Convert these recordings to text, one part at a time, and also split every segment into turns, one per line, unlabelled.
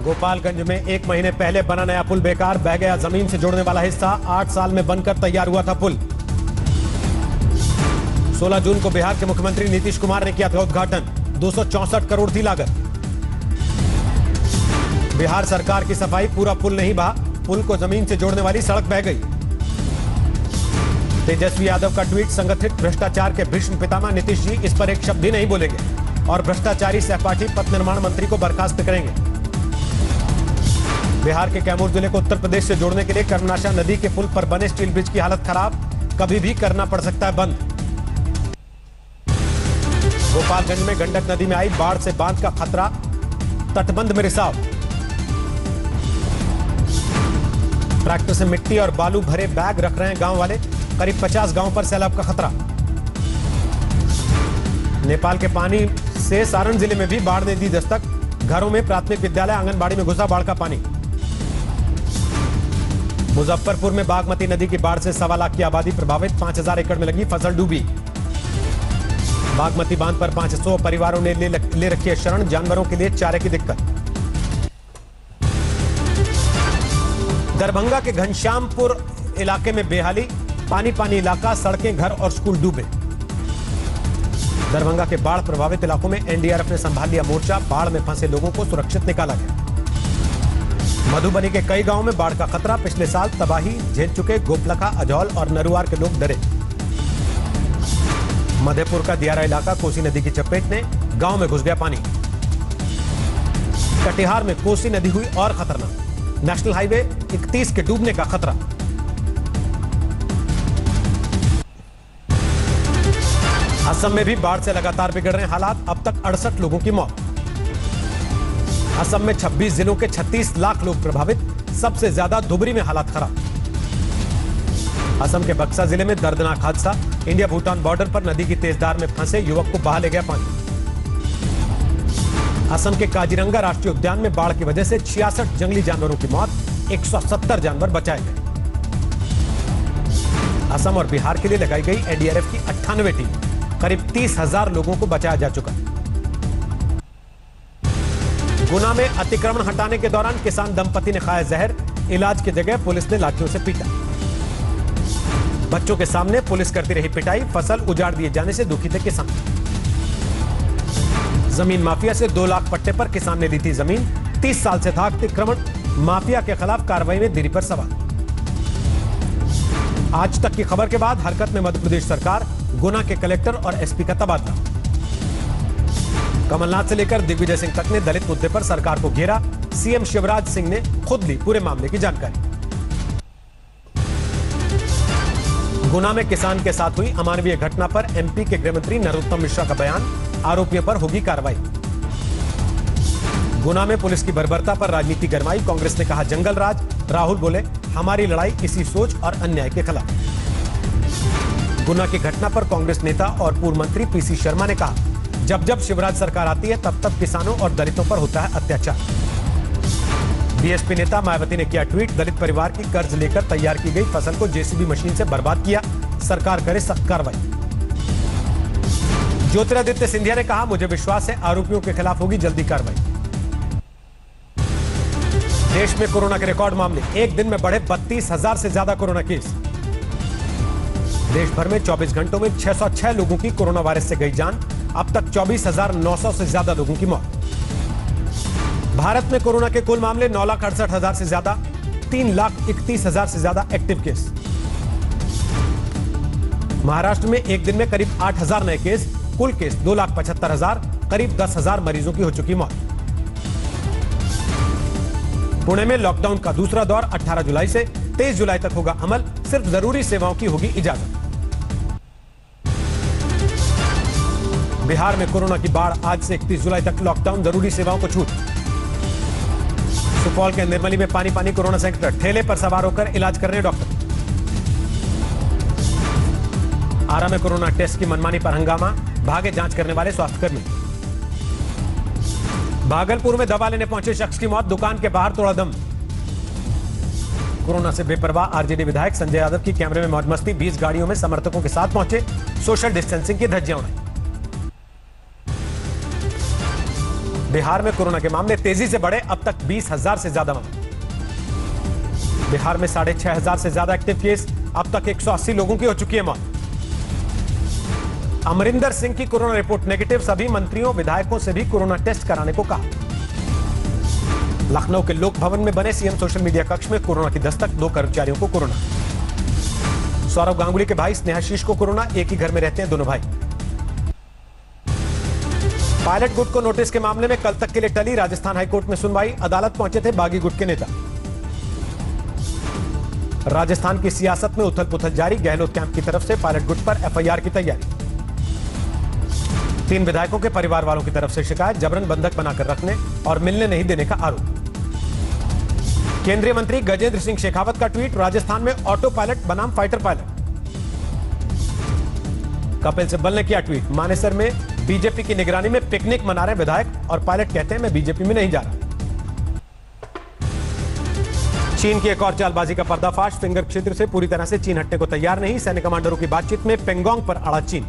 गोपालगंज में 1 महीने पहले बना नया पुल बेकार, बह गया जमीन से जोड़ने वाला हिस्सा। 8 साल में बनकर तैयार हुआ था पुल। 16 जून को बिहार के मुख्यमंत्री नीतीश कुमार ने किया था उद्घाटन। 264 करोड़ थी लागत। बिहार सरकार की सफाई, पूरा पुल नहीं बहा, पुल को जमीन से जोड़ने वाली सड़क बह गई। तेजस्वी यादव का ट्वीट, संगठित भ्रष्टाचार के भीष्म पितामह नीतीश जी इस पर एक शब्द भी नहीं बोलेंगे और भ्रष्टाचारी सहपाठी पथ निर्माण मंत्री को बर्खास्त करेंगे। बिहार के कैमूर जिले को उत्तर प्रदेश से जोड़ने के लिए कर्मनाशा नदी के पुल पर बने स्टील ब्रिज की हालत खराब, कभी भी करना पड़ सकता है बंद। गोपालगंज में गंडक नदी में आई बाढ़ से बांध का खतरा, तटबंध में रिसाव। ट्रैक्टर से मिट्टी और बालू भरे बैग रख रहे हैं गांव वाले, करीब 50 गांवों पर सैलाब का खतरा। नेपाल के पानी से सारण जिले में भी बाढ़ ने दी दस्तक, घरों में प्राथमिक विद्यालय आंगनबाड़ी में घुसा बाढ़ का पानी। मुजफ्फरपुर में बागमती नदी की बाढ़ से 1.25 लाख की आबादी प्रभावित, 5000 एकड़ में लगी फसल डूबी। बागमती बांध पर 500 परिवारों ने ले रखी है शरण, जानवरों के लिए चारे की दिक्कत। दरभंगा के घनश्यामपुर इलाके में बेहाली, पानी पानी इलाका, सड़कें, घर और स्कूल डूबे। दरभंगा के बाढ़ प्रभावित इलाकों में एनडीआरएफ ने संभाल लिया मोर्चा, बाढ़ में फंसे लोगों को सुरक्षित निकाला गया। मधुबनी के कई गांवों में बाढ़ का खतरा, पिछले साल तबाही झेल चुके गोपलखा, अजौल और नरुआर के लोग डरे। मधेपुर का दियारा इलाका कोसी नदी की चपेट में, गांव में घुस गया पानी। कटिहार में कोसी नदी हुई और खतरनाक, नेशनल हाईवे 31 के डूबने का खतरा। असम में भी बाढ़ से लगातार बिगड़ रहे हालात, अब तक 68 लोगों की मौत। असम में 26 जिलों के 36 लाख लोग प्रभावित, सबसे ज्यादा धुबरी में हालात खराब। असम के बक्सा जिले में दर्दनाक हादसा, इंडिया भूटान बॉर्डर पर नदी की तेज धार में फंसे युवक को बहा ले गया पानी। असम के काजीरंगा राष्ट्रीय उद्यान में बाढ़ की वजह से 66 जंगली जानवरों की मौत, 170 जानवर बचाए गए। असम और बिहार के लिए लगाई गई एनडीआरएफ की 98 टीम, करीब 30,000 लोगों को बचाया जा चुका है। गुना में अतिक्रमण हटाने के दौरान किसान दंपति ने खाया जहर, इलाज की जगह पुलिस ने लाठियों से पीटा। बच्चों के सामने पुलिस करती रही पिटाई, फसल उजाड़ दिए जाने से दुखी थे किसान। जमीन माफिया से 2 लाख पट्टे पर किसान ने ली थी जमीन, 30 साल से था अतिक्रमण, माफिया के खिलाफ कार्रवाई में देरी पर सवाल। आज तक की खबर के बाद हरकत में मध्य प्रदेश सरकार, गुना के कलेक्टर और एसपी का तबादला। कमलनाथ से लेकर दिग्विजय सिंह तक ने दलित मुद्दे पर सरकार को घेरा, सीएम शिवराज सिंह ने खुद ली पूरे मामले की जानकारी। गुना में किसान के साथ हुई अमानवीय घटना पर एमपी के गृह मंत्री नरोत्तम मिश्रा का बयान, आरोपियों पर होगी कार्रवाई। गुना में पुलिस की बर्बरता पर राजनीति गरमाई, कांग्रेस ने कहा जंगल राज, राहुल बोले हमारी लड़ाई इसी सोच और अन्याय के खिलाफ। गुना की घटना पर कांग्रेस नेता और पूर्व मंत्री पीसी शर्मा ने कहा जब जब शिवराज सरकार आती है तब तब किसानों और दलितों पर होता है अत्याचार। बीएसपी नेता मायावती ने किया ट्वीट, दलित परिवार की कर्ज लेकर तैयार की गई फसल को जेसीबी मशीन से बर्बाद किया, सरकार करे सख्त कार्रवाई। ज्योतिरादित्य सिंधिया ने कहा मुझे विश्वास है आरोपियों के खिलाफ होगी जल्दी कार्रवाई। देश में कोरोना के रिकॉर्ड मामले, एक दिन में बढ़े 32,000 से ज्यादा कोरोना केस। देश भर में 24 घंटों में 606 लोगों की कोरोना वायरस से गई जान, अब तक 24,900 से ज्यादा लोगों की मौत। भारत में कोरोना के कुल मामले 9,68,000 से ज्यादा, 3,31,000 से ज्यादा एक्टिव केस। महाराष्ट्र में एक दिन में करीब 8,000 नए केस, कुल केस 2,75,000, करीब 10,000 मरीजों की हो चुकी मौत। पुणे में लॉकडाउन का दूसरा दौर 18 जुलाई से 23 जुलाई तक होगा अमल, सिर्फ जरूरी सेवाओं की होगी इजाजत। बिहार में कोरोना की बाढ़, आज से 31 जुलाई तक लॉकडाउन, जरूरी सेवाओं को छूट। सुपौल के निर्मली में पानी पानी कोरोना सेंटर, ठेले पर सवार होकर इलाज कर रहे हैं डॉक्टर। आरा में कोरोना टेस्ट की मनमानी पर हंगामा, भागे जांच करने वाले स्वास्थ्यकर्मी। भागलपुर में दवा लेने पहुंचे शख्स की मौत, दुकान के बाहर तोड़ा दम। कोरोना से बेपरवाह आरजेडी विधायक संजय यादव की कैमरे में मौज मस्ती, 20 गाड़ियों में समर्थकों के साथ पहुंचे, सोशल डिस्टेंसिंग की धज्जियां उड़ाई। बिहार में कोरोना के मामले तेजी से बढ़े, अब तक 20,000 से ज्यादा मामले। बिहार में 6,500 से ज्यादा एक्टिव केस, अब तक 180 लोगों की हो चुकी है मौत। अमरिंदर सिंह की कोरोना रिपोर्ट नेगेटिव, सभी मंत्रियों विधायकों से भी कोरोना टेस्ट कराने को कहा। लखनऊ के लोक भवन में बने सीएम सोशल मीडिया कक्ष में कोरोना की दस्तक, 2 कर्मचारियों को कोरोना। सौरव गांगुली के भाई स्नेहाशीष को कोरोना, एक ही घर में रहते हैं दोनों भाई। पायलट गुट को नोटिस के मामले में कल तक के लिए टली, राजस्थान हाईकोर्ट में सुनवाई, अदालत पहुंचे थे बागी गुट के नेता। राजस्थान की सियासत में उथल पुथल जारी, गहलोत कैंप की तरफ से पायलट गुट पर एफआईआर की तैयारी। 3 विधायकों के परिवार वालों की तरफ से शिकायत, जबरन बंधक बनाकर रखने और मिलने नहीं देने का आरोप। केंद्रीय मंत्री गजेंद्र सिंह शेखावत का ट्वीट, राजस्थान में ऑटो पायलट बनाम फाइटर पायलट। कपिल सिब्बल ने किया ट्वीट, मानेसर में बीजेपी की निगरानी में पिकनिक मना रहे विधायक और पायलट कहते हैं मैं बीजेपी में नहीं जा रहा। चीन की एक और चालबाजी का पर्दाफाश, फिंगर क्षेत्र से पूरी तरह से चीन हटने को तैयार नहीं, सैन्य कमांडरों की बातचीत में पेंगोंग पर अड़ा चीन।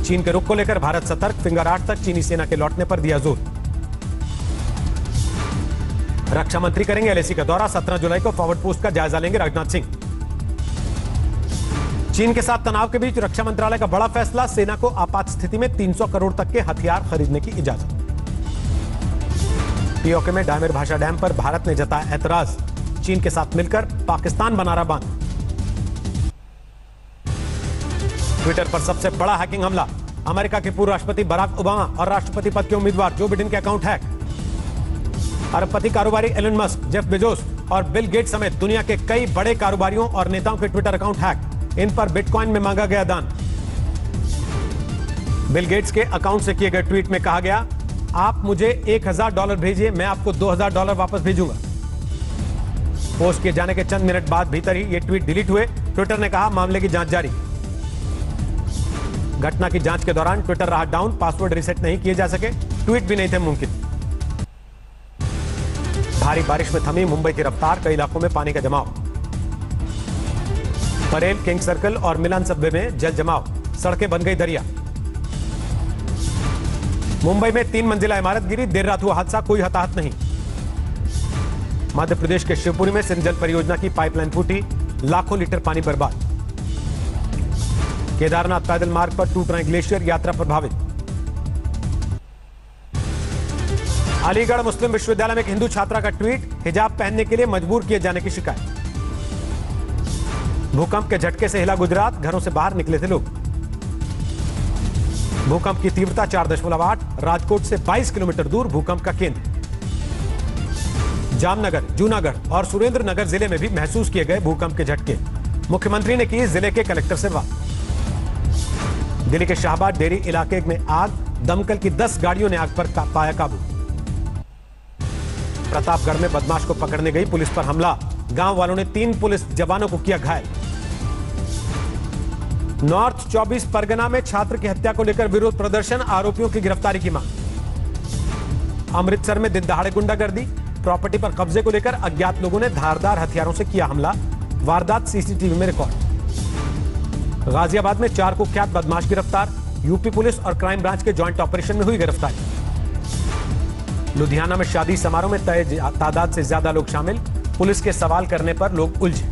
चीन के रुख को लेकर भारत सतर्क, फिंगर 8 तक चीनी सेना के लौटने पर दिया जोर। रक्षा मंत्री करेंगे एलएसी का दौरा, 17 जुलाई को फॉरवर्ड पोस्ट का जायजा लेंगे राजनाथ सिंह। चीन के साथ तनाव के बीच रक्षा मंत्रालय का बड़ा फैसला, सेना को आपात स्थिति में 300 करोड़ तक के हथियार खरीदने की इजाजत। पीओके में डायमर भाषा डैम पर भारत ने जताया ऐतराज, चीन के साथ मिलकर पाकिस्तान बना रहा बांध। ट्विटर पर सबसे बड़ा हैकिंग हमला, अमेरिका के पूर्व राष्ट्रपति बराक ओबामा और राष्ट्रपति पद के उम्मीदवार जो बिडेन के अकाउंट हैक। अरबपति कारोबारी एलन मस्क, जेफ बेजोस और बिल गेट्स समेत दुनिया के कई बड़े कारोबारियों और नेताओं के ट्विटर अकाउंट हैक, इन पर बिटकॉइन में मांगा गया दान। बिल गेट्स के अकाउंट से किए गए ट्वीट में कहा गया, आप मुझे $1,000 भेजिए, मैं आपको $2,000 वापस भेजूंगा। पोस्ट किए जाने के चंद मिनट बाद भीतर ही ये ट्वीट डिलीट हुए। ट्विटर ने कहा मामले की जांच जारी। घटना की जांच के दौरान ट्विटर रहा डाउन, पासवर्ड रीसेट नहीं किए जा सके, ट्वीट भी नहीं थे मुमकिन। भारी बारिश में थमी मुंबई की रफ्तार, कई इलाकों में पानी का जमाव। परेल, किंग सर्कल और मिलान सबवे में जल जमाव, सड़कें बन गई दरिया। मुंबई में 3 मंजिला इमारत गिरी, देर रात हुआ हादसा, कोई हताहत नहीं। मध्य प्रदेश के शिवपुरी में सिंचन परियोजना की पाइपलाइन फूटी, लाखों लीटर पानी बर्बाद। केदारनाथ पैदल मार्ग पर टूट रहे ग्लेशियर, यात्रा प्रभावित। अलीगढ़ मुस्लिम विश्वविद्यालय में एक हिंदू छात्रा का ट्वीट, हिजाब पहनने के लिए मजबूर किए जाने की शिकायत। भूकंप के झटके से हिला गुजरात, घरों से बाहर निकले थे लोग। भूकंप की तीव्रता 4.8, राजकोट से 22 किलोमीटर दूर भूकंप का केंद्र। जामनगर, जूनागढ़ और सुरेंद्रनगर जिले में भी महसूस किए गए भूकंप के झटके। मुख्यमंत्री ने की जिले के कलेक्टर से बात। दिल्ली के शाहबाद डेयरी इलाके में आग, दमकल की 10 गाड़ियों ने आग पर पाया काबू। प्रतापगढ़ में बदमाश को पकड़ने गई पुलिस पर हमला, गांव वालों ने 3 पुलिस जवानों को किया घायल। नॉर्थ 24 परगना में छात्र की हत्या को लेकर विरोध प्रदर्शन, आरोपियों की गिरफ्तारी की मांग। अमृतसर में दिन दहाड़े गुंडागर्दी, प्रॉपर्टी पर कब्जे को लेकर अज्ञात लोगों ने धारदार हथियारों से किया हमला, वारदात सीसीटीवी में रिकॉर्ड। गाजियाबाद में 4 कुख्यात बदमाश गिरफ्तार, यूपी पुलिस और क्राइम ब्रांच के ज्वाइंट ऑपरेशन में हुई गिरफ्तारी। लुधियाना में शादी समारोह में तय तादाद से ज्यादा लोग शामिल, पुलिस के सवाल करने पर लोग उलझे।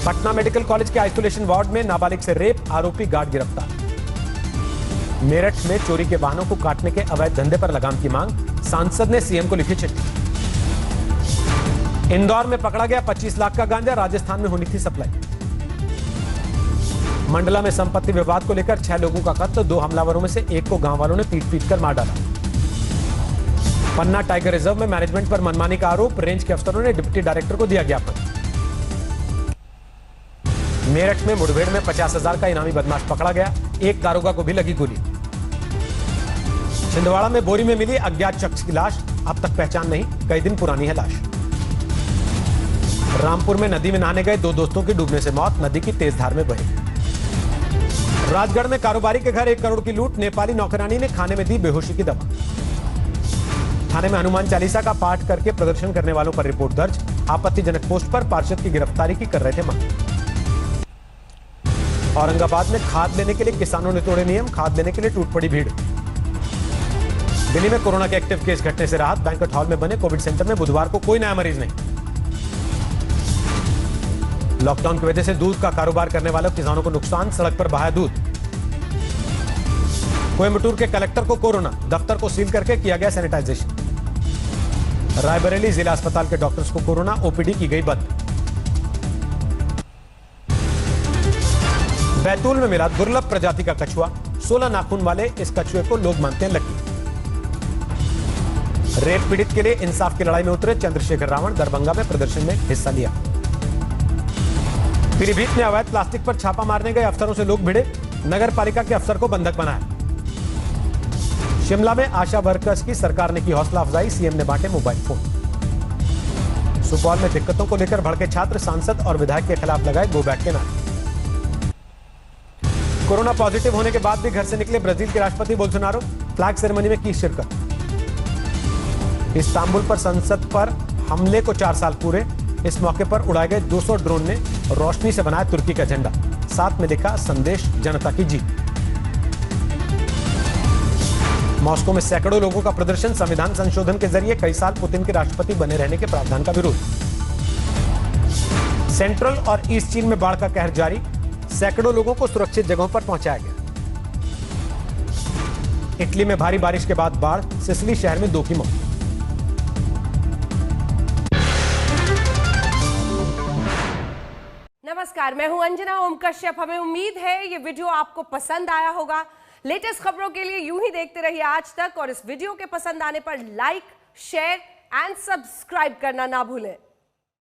पटना मेडिकल कॉलेज के आइसोलेशन वार्ड में नाबालिग से रेप, आरोपी गार्ड गिरफ्तार। मेरठ में चोरी के वाहनों को काटने के अवैध धंधे पर लगाम की मांग, सांसद ने सीएम को लिखी चिट्ठी। इंदौर में पकड़ा गया 25 लाख का गांजा, राजस्थान में होनी थी सप्लाई। मंडला में संपत्ति विवाद को लेकर 6 लोगों का कत्ल, 2 हमलावरों में से एक को गांव वालों ने पीट कर मार डाला। पन्ना टाइगर रिजर्व में मैनेजमेंट पर मनमानी का आरोप, रेंज के अफसरों ने डिप्टी डायरेक्टर को दिया ज्ञापन। मेरठ में मुठभेड़ में 50,000 का इनामी बदमाश पकड़ा गया, एक दारोगा को भी लगी गोली। छिंदवाड़ा में बोरी में मिली अज्ञात शख्स की लाश, अब तक पहचान नहीं, कई दिन पुरानी है लाश। रामपुर में नदी में नहाने गए 2 दोस्तों की डूबने से मौत, नदी की तेज धार में बही। राजगढ़ में कारोबारी के घर 1 करोड़ की लूट, नेपाली नौकरानी ने खाने में दी बेहोशी की दवा। थाने में हनुमान चालीसा का पाठ करके प्रदर्शन करने वालों पर रिपोर्ट दर्ज, आपत्तिजनक पोस्ट पर पार्षद की गिरफ्तारी की कर रहे थे मांग। औरंगाबाद में खाद लेने के लिए किसानों ने तोड़े नियम, खाद लेने के लिए टूट पड़ी भीड़। दिल्ली में कोरोना के एक्टिव केस घटने से राहत, बैंक्वेट हॉल में बने कोविड सेंटर में बुधवार को कोई नया मरीज नहीं। लॉकडाउन की वजह से दूध का कारोबार करने वाले किसानों को नुकसान, सड़क पर बहाया दूध। कोयंबटूर के कलेक्टर को कोरोना, दफ्तर को सील करके किया गया सैनिटाइजेशन। रायबरेली जिला अस्पताल के डॉक्टर्स को कोरोना, ओपीडी की गई बंद। बैतूल में मिला दुर्लभ प्रजाति का कछुआ, 16 नाखून वाले इस कछुए को लोग मानते हैं लकी। रेप पीड़ित के लिए इंसाफ की लड़ाई में उतरे चंद्रशेखर रावण, दरभंगा में प्रदर्शन में हिस्सा लिया। पीलीभीत में अवैध प्लास्टिक पर छापा मारने गए अफसरों से लोग भिड़े, नगर पालिका के अफसर को बंधक बनाया। शिमला में आशा वर्कर्स की सरकार ने की हौसला अफजाई, सीएम ने बांटे मोबाइल फोन। सुपौल में दिक्कतों को लेकर भड़के छात्र, सांसद और विधायक के खिलाफ लगाए गो बैक के नारे। कोरोना पॉजिटिव होने के बाद भी घर से निकले ब्राजील के राष्ट्रपति बोल्सोनारो, फ्लैग सेरेमनी में की शिरकत। इस्तांबुल पर संसद पर हमले को 4 साल पूरे, इस मौके पर उड़ाए गए 200 ड्रोन ने रोशनी से बनाया तुर्की का झंडा, साथ में लिखा संदेश जनता की जीत। मॉस्को में सैकड़ों लोगों का प्रदर्शन, संविधान संशोधन के जरिए कई साल पुतिन के राष्ट्रपति बने रहने के प्रावधान का विरोध। सेंट्रल और ईस्ट चीन में बाढ़ का कहर जारी, सैकड़ों लोगों को सुरक्षित जगहों पर पहुंचाया गया। इटली में भारी बारिश के बाद बाढ़, सिसिली शहर में 2 की मौत।
नमस्कार, मैं हूं अंजना ओम कश्यप। हमें उम्मीद है ये वीडियो आपको पसंद आया होगा। लेटेस्ट खबरों के लिए यूं ही देखते रहिए आज तक, और इस वीडियो के पसंद आने पर लाइक, शेयर एंड सब्सक्राइब करना ना भूलें।